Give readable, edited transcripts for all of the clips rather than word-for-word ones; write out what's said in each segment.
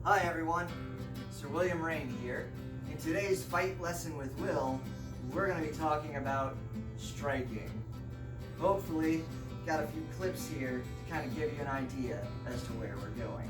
Hi everyone, Sir William Rain here. In today's Fight Lesson with Will, we're going to be talking about striking. Hopefully, got a few clips here to kind of give you an idea as to where we're going.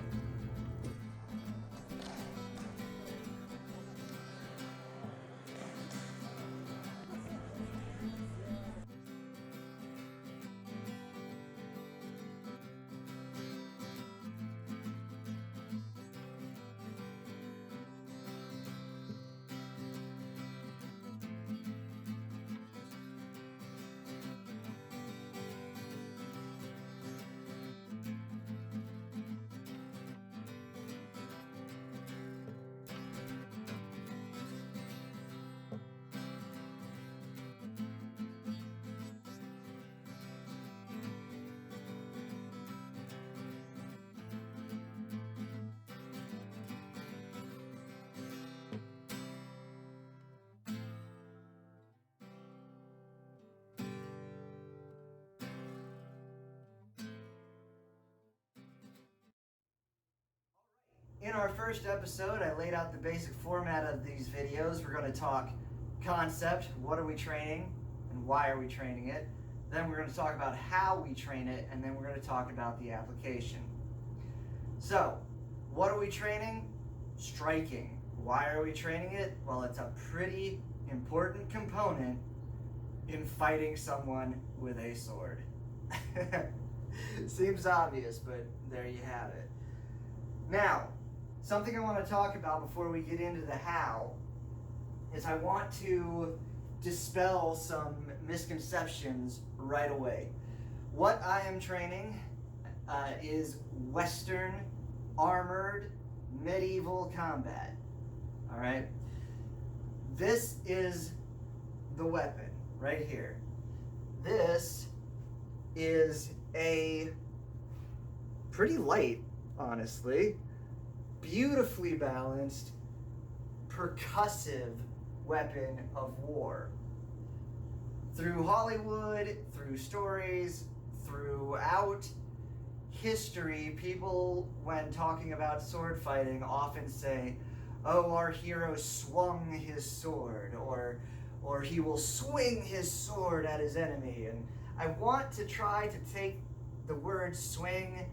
In our first episode, I laid out the basic format of these videos. We're going to talk concept, what are we training, and why are we training it. Then we're going to talk about how we train it, and then we're going to talk about the application. So, what are we training? Striking. Why are we training it? Well, it's a pretty important component in fighting someone with a sword. Seems obvious, but there you have it. Now, something I want to talk about before we get into the how is I want to dispel some misconceptions right away. What I am training is Western armored medieval combat. All right? This is the weapon right here. This is a pretty light, honestly, beautifully balanced, percussive weapon of war. Through Hollywood, through stories, throughout history, people, when talking about sword fighting, often say, oh, our hero swung his sword, or he will swing his sword at his enemy. And I want to try to take the word swing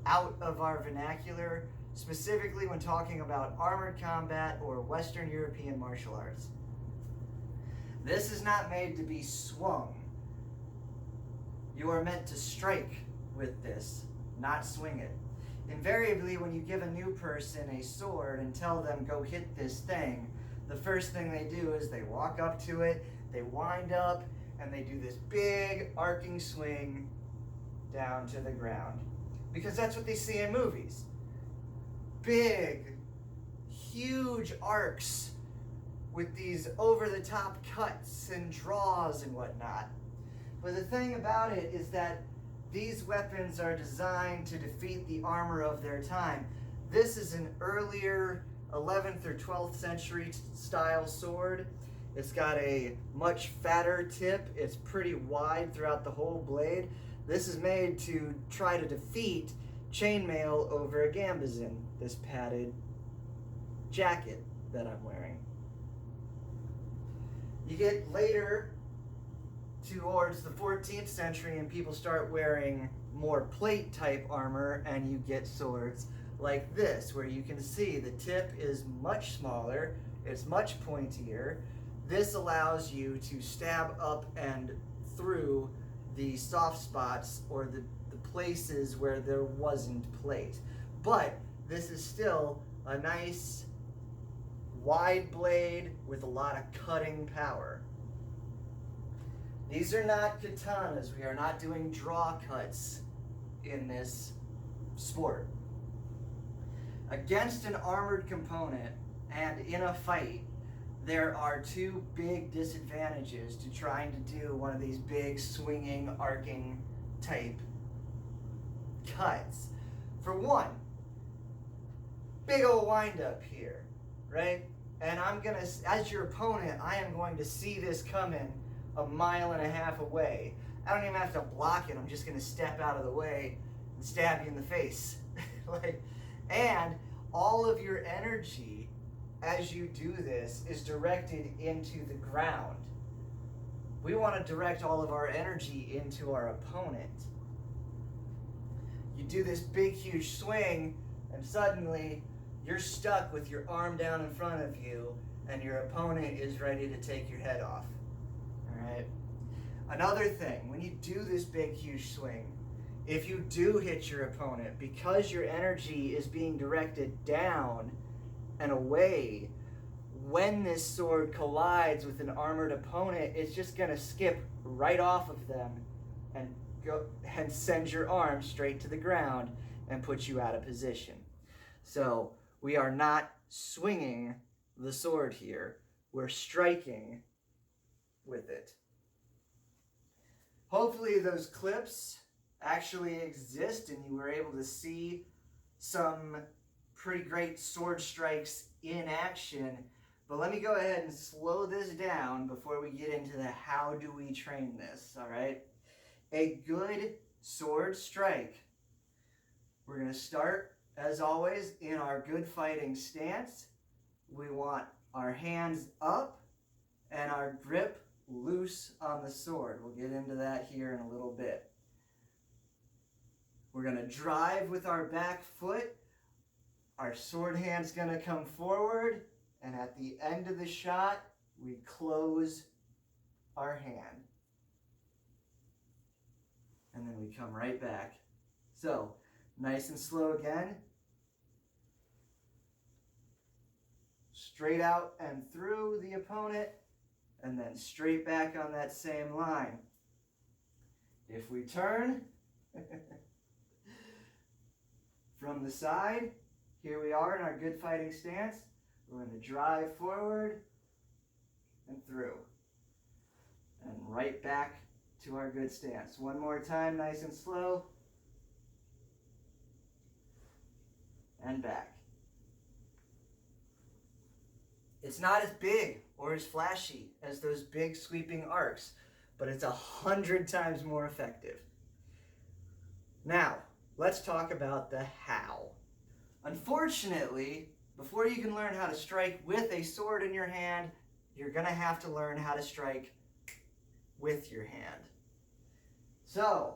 out of our vernacular, specifically when talking about armored combat or Western European martial arts. This is not made to be swung. You are meant to strike with this, not swing it. Invariably, when you give a new person a sword and tell them go hit this thing, the first thing they do is they walk up to it, they wind up, and they do this big arcing swing down to the ground. Because that's what they see in movies. Big, huge arcs with these over-the-top cuts and draws and whatnot. But the thing about it is that these weapons are designed to defeat the armor of their time. This is an earlier 11th or 12th century style sword. It's got a much fatter tip. It's pretty wide throughout the whole blade. This is made to try to defeat chainmail over a gambesson, this padded jacket that I'm wearing. You get later towards the 14th century and people start wearing more plate type armor, and you get swords like this, where you can see the tip is much smaller, it's much pointier. This allows you to stab up and through the soft spots or the places where there wasn't plate. But this is still a nice wide blade with a lot of cutting power. These are not katanas. We are not doing draw cuts in this sport. Against an armored component and in a fight, there are two big disadvantages to trying to do one of these big swinging, arcing type cuts. For one, big old wind up here, right? And I'm gonna, as your opponent, I am going to see this coming a mile and a half away. I don't even have to block it. I'm just gonna step out of the way and stab you in the face. Like, and all of your energy as you do this is directed into the ground. We want to direct all of our energy into our opponent. You do this big, huge swing, and suddenly you're stuck with your arm down in front of you, and your opponent is ready to take your head off. All right? Another thing, when you do this big, huge swing, if you do hit your opponent, because your energy is being directed down and away, when this sword collides with an armored opponent, it's just going to skip right off of them and go and send your arm straight to the ground and put you out of position. So we are not swinging the sword here. We're striking with it. Hopefully those clips actually exist and you were able to see some pretty great sword strikes in action. But let me go ahead and slow this down before we get into the how do we train this, all right? A good sword strike. We're going to start, as always, in our good fighting stance. We want our hands up and our grip loose on the sword. We'll get into that here in a little bit. We're going to drive with our back foot. Our sword hand's going to come forward, and at the end of the shot, we close our hand. And then we come right back. So, nice and slow again. Straight out and through the opponent, and then straight back on that same line. If we turn from the side, here we are in our good fighting stance. We're going to drive forward and through. And right back to our good stance. One more time, nice and slow. And back. It's not as big or as flashy as those big sweeping arcs, but it's 100 times more effective. Now, let's talk about the how. Unfortunately, before you can learn how to strike with a sword in your hand, you're going to have to learn how to strike with your hand. So,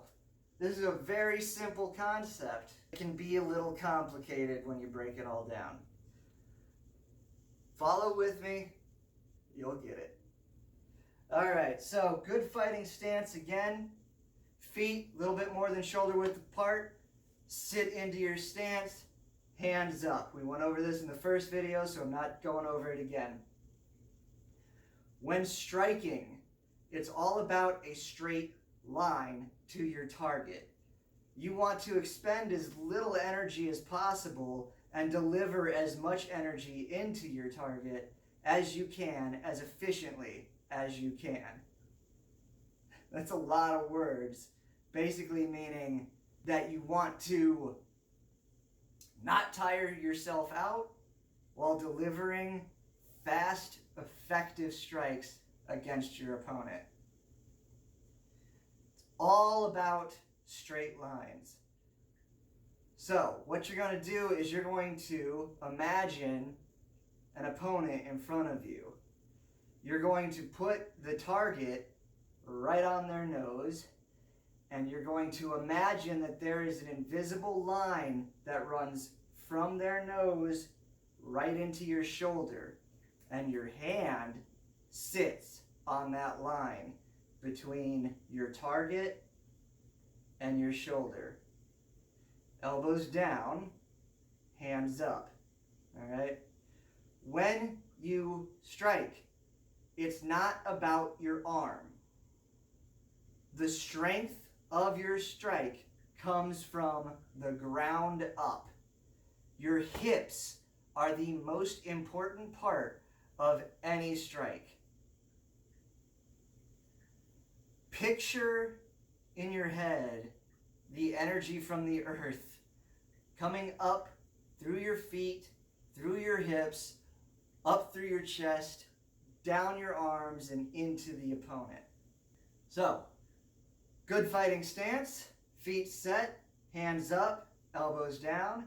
this is a very simple concept. It can be a little complicated when you break it all down. Follow with me, you'll get it. All right, so good fighting stance again. Feet a little bit more than shoulder width apart. Sit into your stance, hands up. We went over this in the first video, so I'm not going over it again. When striking, it's all about a straight line to your target. You want to expend as little energy as possible and deliver as much energy into your target as you can, as efficiently as you can. That's a lot of words, basically meaning that you want to not tire yourself out while delivering fast, effective strikes against your opponent. It's all about straight lines. So, what you're going to do is you're going to imagine an opponent in front of you. You're going to put the target right on their nose, and you're going to imagine that there is an invisible line that runs from their nose right into your shoulder, and your hand sits on that line between your target and your shoulder. Elbows down, hands up. All right? When you strike, it's not about your arm. The strength of your strike comes from the ground up. Your hips are the most important part of any strike. Picture in your head the energy from the earth coming up through your feet, through your hips, up through your chest, down your arms, and into the opponent. So, good fighting stance, feet set, hands up, elbows down.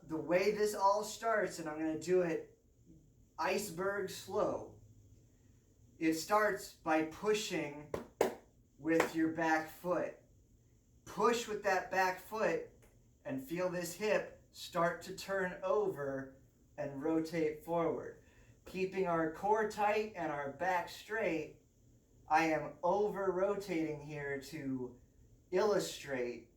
The way this all starts, and I'm going to do it iceberg slow. It starts by pushing with your back foot. Push with that back foot and feel this hip start to turn over and rotate forward. Keeping our core tight and our back straight, I am over rotating here to illustrate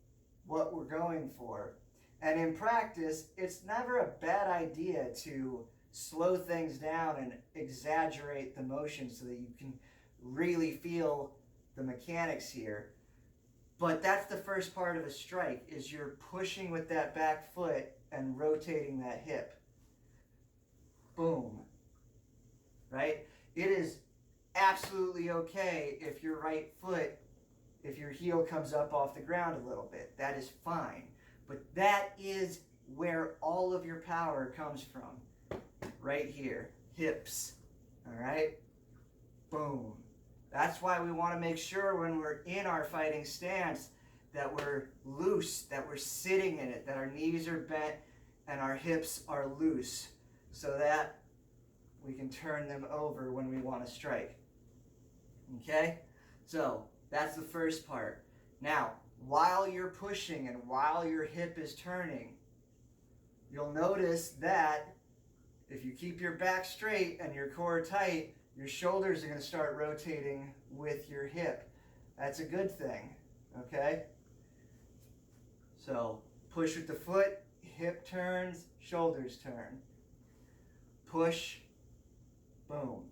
what we're going for. And in practice, it's never a bad idea to slow things down and exaggerate the motion so that you can really feel the mechanics here. But that's the first part of a strike, is you're pushing with that back foot and rotating that hip. Boom. Right? It is absolutely okay if your right foot, if your heel comes up off the ground a little bit. That is fine. But that is where all of your power comes from. Right here. Hips. All right? Boom. That's why we want to make sure when we're in our fighting stance that we're loose, that we're sitting in it, that our knees are bent and our hips are loose so that we can turn them over when we want to strike. Okay? So that's the first part. Now, while you're pushing and while your hip is turning, you'll notice that if you keep your back straight and your core tight, your shoulders are going to start rotating with your hip. That's a good thing, okay? So push with the foot, hip turns, shoulders turn. Push, boom.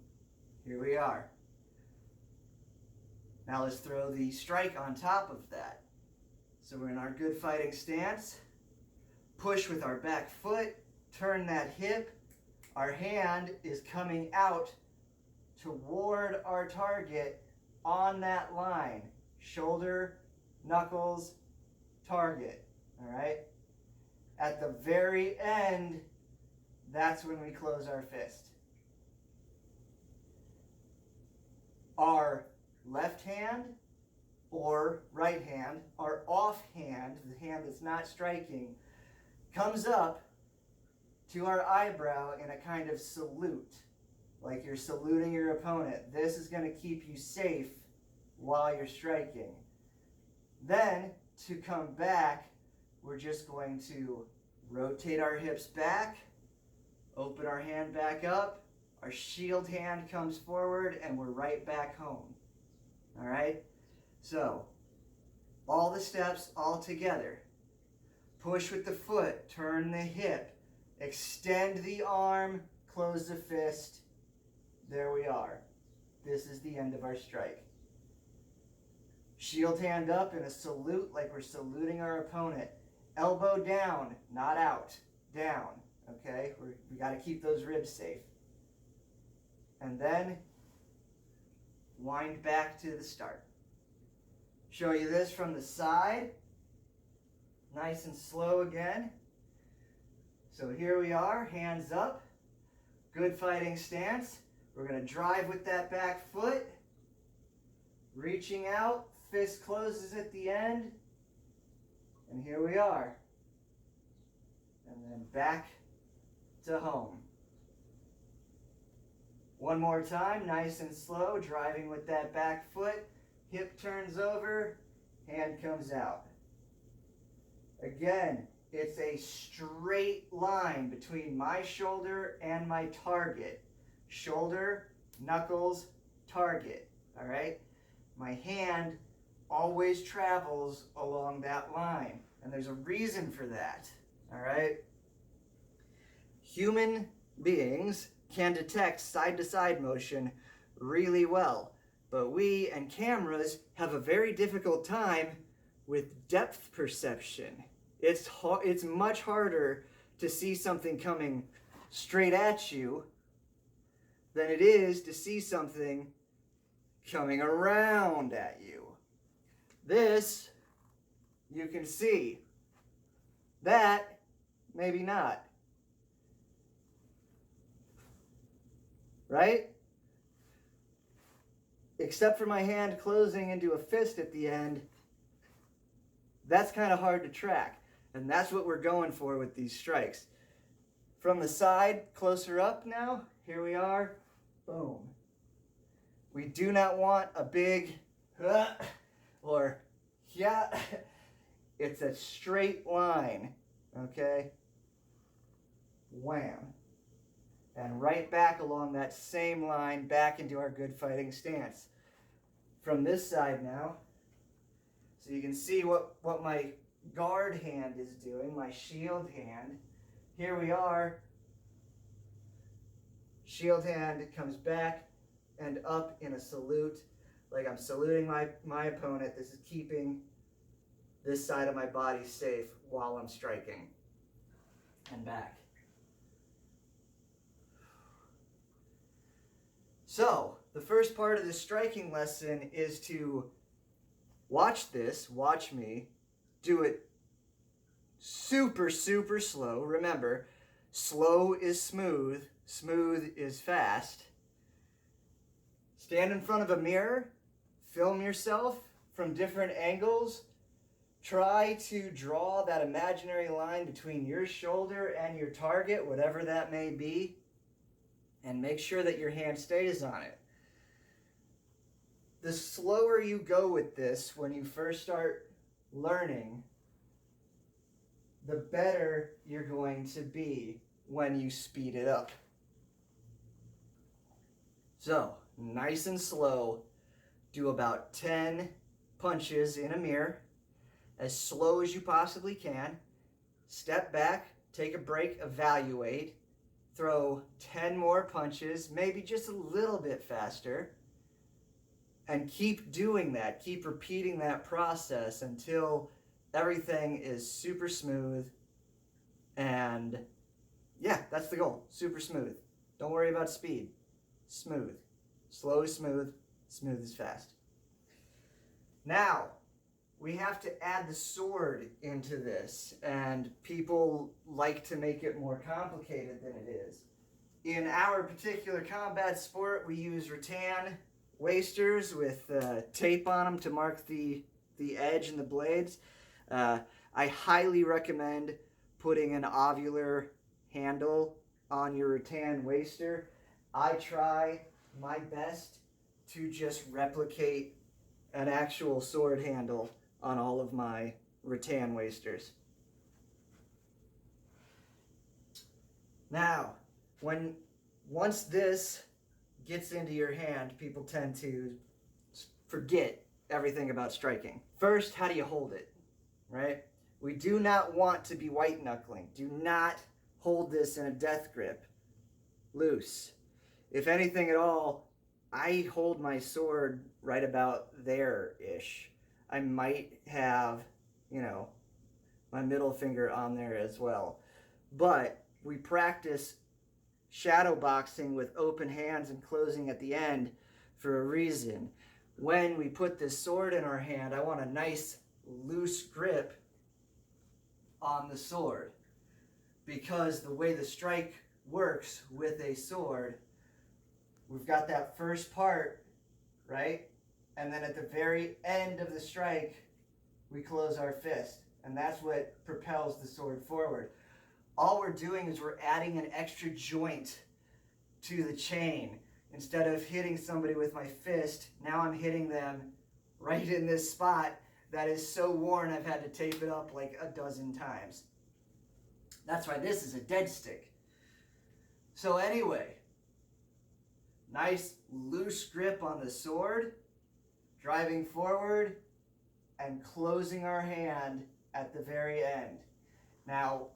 Here we are. Now let's throw the strike on top of that. So we're in our good fighting stance. Push with our back foot, turn that hip. Our hand is coming out toward our target on that line. Shoulder, knuckles, target. All right? At the very end, that's when we close our fist. Our left hand or right hand, our off hand, the hand that's not striking, comes up to our eyebrow in a kind of salute, like you're saluting your opponent. This is going to keep you safe while you're striking. Then, to come back, we're just going to rotate our hips back, open our hand back up, our shield hand comes forward, and we're right back home. All right? So, all the steps all together. Push with the foot, turn the hip, extend the arm, close the fist. There we are. This is the end of our strike. Shield hand up in a salute like we're saluting our opponent. Elbow down, not out, down. Okay? We got to keep those ribs safe. And then wind back to the start. Show you this from the side. Nice and slow again. So here we are, hands up. Good fighting stance. We're going to drive with that back foot. Reaching out, fist closes at the end. And here we are. And then back to home. One more time, nice and slow, driving with that back foot. Hip turns over, hand comes out. Again, it's a straight line between my shoulder and my target. Shoulder, knuckles, target. All right? My hand always travels along that line. And there's a reason for that. All right? Human beings can detect side-to-side motion really well. But we and cameras have a very difficult time with depth perception. It's much harder to see something coming straight at you than it is to see something coming around at you. This, you can see. That, maybe not. Right? Except for my hand closing into a fist at the end, That's kind of hard to track. And that's what we're going for with these strikes. From the side, closer up now, here we are, boom. We do not want a big or yeah. It's a straight line, okay? Wham. And right back along that same line, back into our good fighting stance. From this side now, so you can see what my guard hand is doing, my shield hand. Here we are. Shield hand comes back and up in a salute, like I'm saluting my opponent. This is keeping this side of my body safe while I'm striking. And back. So, the first part of the striking lesson is to watch me, do it super, super slow. Remember, slow is smooth, smooth is fast. Stand in front of a mirror, film yourself from different angles. Try to draw that imaginary line between your shoulder and your target, whatever that may be, and make sure that your hand stays on it. The slower you go with this when you first start learning, the better you're going to be when you speed it up. So, nice and slow, do about 10 punches in a mirror, as slow as you possibly can. Step back, take a break, evaluate, throw 10 more punches, maybe just a little bit faster, and keep doing that. Keep repeating that process until everything is super smooth. And yeah, that's the goal. Super smooth. Don't worry about speed. Smooth. Slow is smooth. Smooth is fast. Now, we have to add the sword into this, and people like to make it more complicated than it is. In our particular combat sport, we use rattan wasters with tape on them to mark the edge and the blades. I highly recommend putting an ovular handle on your rattan waster. I try my best to just replicate an actual sword handle on all of my rattan wasters. Now, once this gets into your hand, people tend to forget everything about striking. First, how do you hold it, right? We do not want to be white knuckling. Do not hold this in a death grip, loose. If anything at all, I hold my sword right about there-ish. I might have, my middle finger on there as well. But we practice shadow boxing with open hands and closing at the end for a reason. When we put this sword in our hand, I want a nice loose grip on the sword, because the way the strike works with a sword, we've got that first part, right? And then at the very end of the strike, we close our fist. And that's what propels the sword forward. All we're doing is we're adding an extra joint to the chain. Instead of hitting somebody with my fist, now I'm hitting them right in this spot that is so worn I've had to tape it up like a dozen times. That's why this is a dead stick. So anyway, nice loose grip on the sword, driving forward and closing our hand at the very end. Now,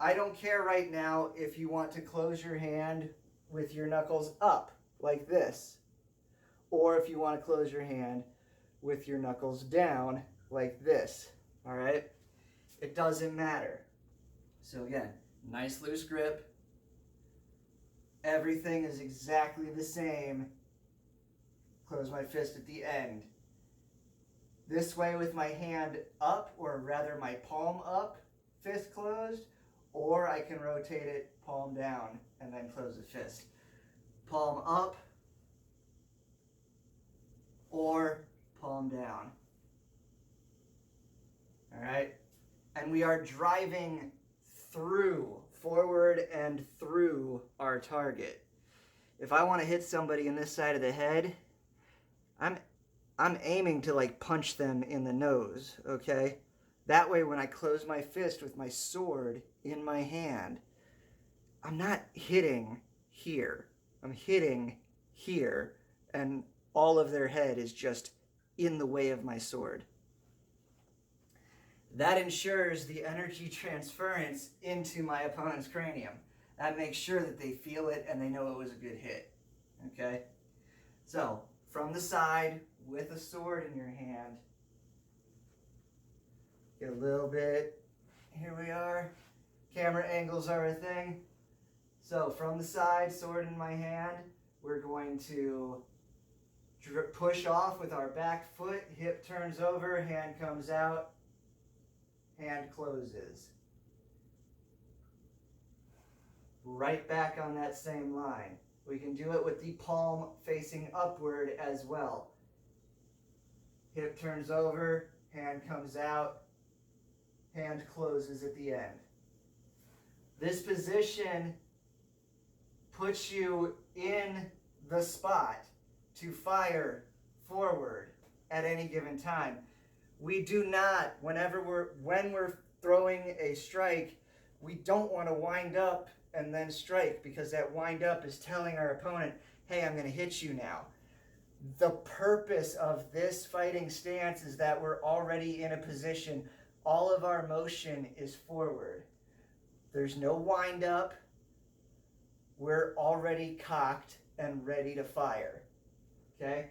I don't care right now if you want to close your hand with your knuckles up like this, or if you want to close your hand with your knuckles down like this, all right? It doesn't matter. So again, nice loose grip. Everything is exactly the same. Close my fist at the end. This way with my hand up, or rather my palm up, fist closed, or I can rotate it palm down and then close the fist. Palm up or palm down. and we are driving forward and through our target. If I want to hit somebody in this side of the head, I'm aiming to like punch them in the nose, okay? That way when I close my fist with my sword in my hand, I'm not hitting here. I'm hitting here, and all of their head is just in the way of my sword. That ensures the energy transference into my opponent's cranium. That makes sure that they feel it and they know it was a good hit, okay? So, from the side, with a sword in your hand, get a little bit, here we are. Camera angles are a thing. So, from the side, sword in my hand, we're going to push off with our back foot, hip turns over, hand comes out, hand closes. Right back on that same line. We can do it with the palm facing upward as well. Hip turns over, hand comes out, hand closes at the end. This position puts you in the spot to fire forward at any given time. We do not, when we're throwing a strike, we don't want to wind up and then strike, because that wind up is telling our opponent, hey, I'm going to hit you now. The purpose of this fighting stance is that we're already in a position. All of our motion is forward. There's no wind up. We're already cocked and ready to fire. Okay?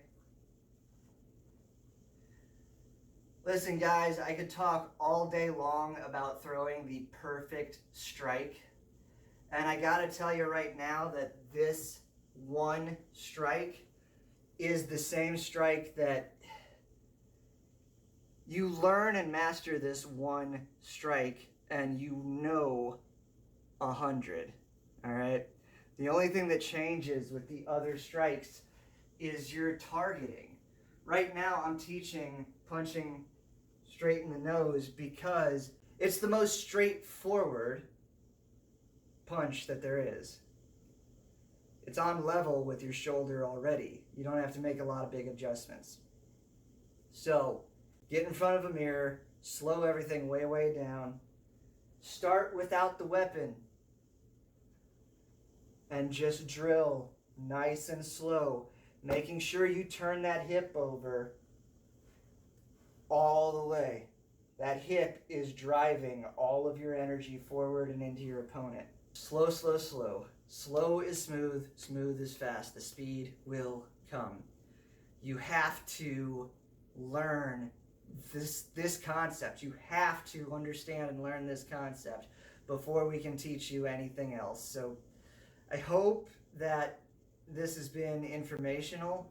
Listen, guys, I could talk all day long about throwing the perfect strike. And I gotta tell you right now that this one strike is the same strike that you learn and master this one strike and you know 100, all right? The only thing that changes with the other strikes is your targeting. Right now I'm teaching punching straight in the nose because it's the most straightforward punch that there is. It's on level with your shoulder already. You don't have to make a lot of big adjustments. So, get in front of a mirror, slow everything way, way down. Start without the weapon. And just drill nice and slow, making sure you turn that hip over all the way. That hip is driving all of your energy forward and into your opponent. Slow, slow, slow. Slow is smooth, smooth is fast. The speed will come. You have to learn this concept. You have to understand and learn this concept before we can teach you anything else. So I hope that this has been informational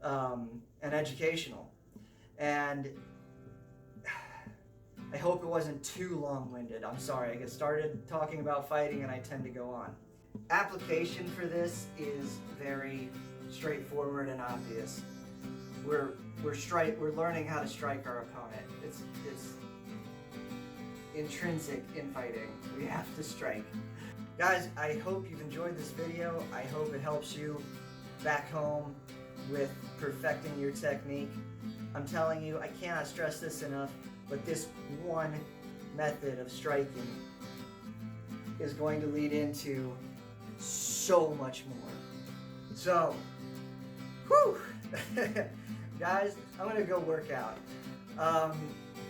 and educational. And I hope it wasn't too long-winded. I'm sorry, I get started talking about fighting and I tend to go on. Application for this is very straightforward and obvious. We're learning how to strike our opponent. It's intrinsic in fighting. We have to strike. Guys, I hope you've enjoyed this video. I hope it helps you back home with perfecting your technique. I'm telling you, I cannot stress this enough, but this one method of striking is going to lead into so much more. So, whew! Guys, I'm gonna go work out.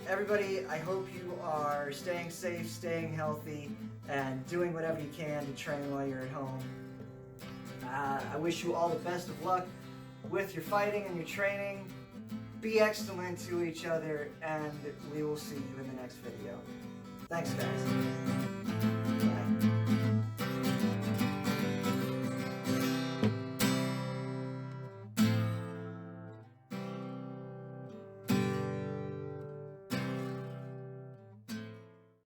Everybody, I hope you are staying safe, staying healthy, and doing whatever you can to train while you're at home. I wish you all the best of luck with your fighting and your training. Be excellent to each other, and we will see you in the next video. Thanks, guys.